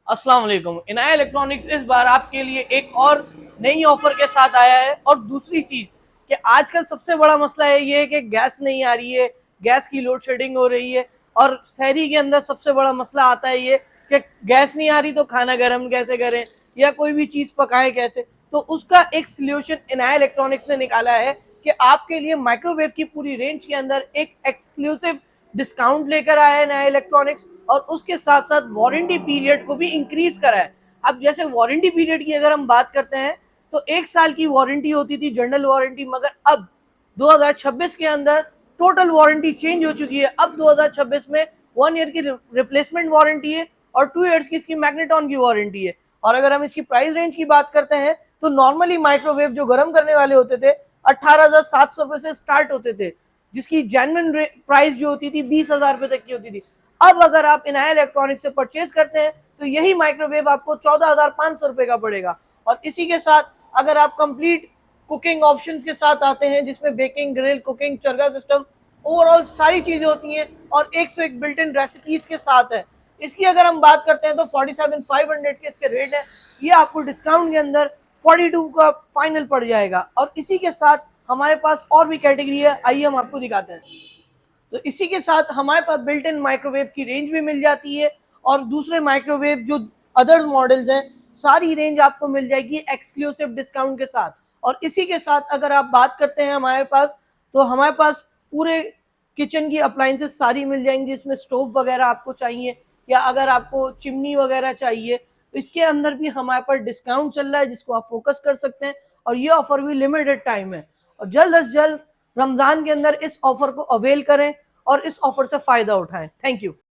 अस्सलाम वालेकुम। इनाया इलेक्ट्रॉनिक्स इस बार आपके लिए एक और नई ऑफर के साथ आया है। और दूसरी चीज कि आजकल सबसे बड़ा मसला है ये कि गैस नहीं आ रही है, गैस की लोड शेडिंग हो रही है। और शहरी के अंदर सबसे बड़ा मसला आता है ये कि गैस नहीं आ रही तो खाना गर्म कैसे करें या कोई भी चीज पकाएं कैसे। तो उसका एक सोल्यूशन इनाया इलेक्ट्रॉनिक्स ने निकाला है कि आपके लिए माइक्रोवेव की पूरी रेंज के अंदर एक एक्सक्लूसिव डिस्काउंट लेकर आया है नया इलेक्ट्रॉनिक्स। और उसके साथ साथ वारंटी पीरियड को भी इंक्रीज करा है। अब जैसे वारंटी पीरियड की अगर हम बात करते हैं तो 1 साल की वारंटी होती थी जनरल वारंटी, मगर अब 2026 के अंदर टोटल वारंटी चेंज हो चुकी है। अब 2026 में 1 ईयर की रिप्लेसमेंट वारंटी है और 2 ईयर्स की इसकी मैग्नेटॉन की वारंटी है। और अगर हम इसकी प्राइस रेंज की बात करते हैं तो नॉर्मली माइक्रोवेव जो गर्म करने वाले होते थे 18,700 रुपए से स्टार्ट होते थे, जिसकी जेन्युइन प्राइस जो होती थी 20,000 रुपए तक की होती थी। अब अगर आप इनाया इलेक्ट्रॉनिक्स से परचेज करते हैं तो यही माइक्रोवेव आपको 14,500 रुपए का पड़ेगा। और इसी के साथ अगर आप कंप्लीट कुकिंग ऑप्शंस के साथ आते हैं जिसमें baking, grill, cooking, chargha system, overall सारी चीजें होती हैं और 101 बिल्ट इन रेसिपीज के साथ है। इसकी अगर हम बात करते हैं तो 47,500 के इसके रेट है। ये आपको डिस्काउंट के अंदर 42 का फाइनल पड़ जाएगा। और इसी के साथ हमारे पास और भी कैटेगरी है, आइए हम आपको दिखाते हैं। तो इसी के साथ हमारे पास बिल्ट इन माइक्रोवेव की रेंज भी मिल जाती है। और दूसरे माइक्रोवेव जो अदर्स मॉडल्स हैं सारी रेंज आपको मिल जाएगी एक्सक्लूसिव डिस्काउंट के साथ। और इसी के साथ अगर आप बात करते हैं हमारे पास, तो हमारे पास पूरे किचन की अप्लाइंसेस सारी मिल जाएंगी, जिसमें स्टोव वगैरह आपको चाहिए या अगर आपको चिमनी वगैरह चाहिए तो इसके अंदर भी हमारे पास डिस्काउंट चल रहा है जिसको आप फोकस कर सकते हैं। और ये ऑफर भी लिमिटेड टाइम है और जल्द अज जल्द रमजान के अंदर इस ऑफर को अवेल करें और इस ऑफर से फायदा उठाएं। Thank you.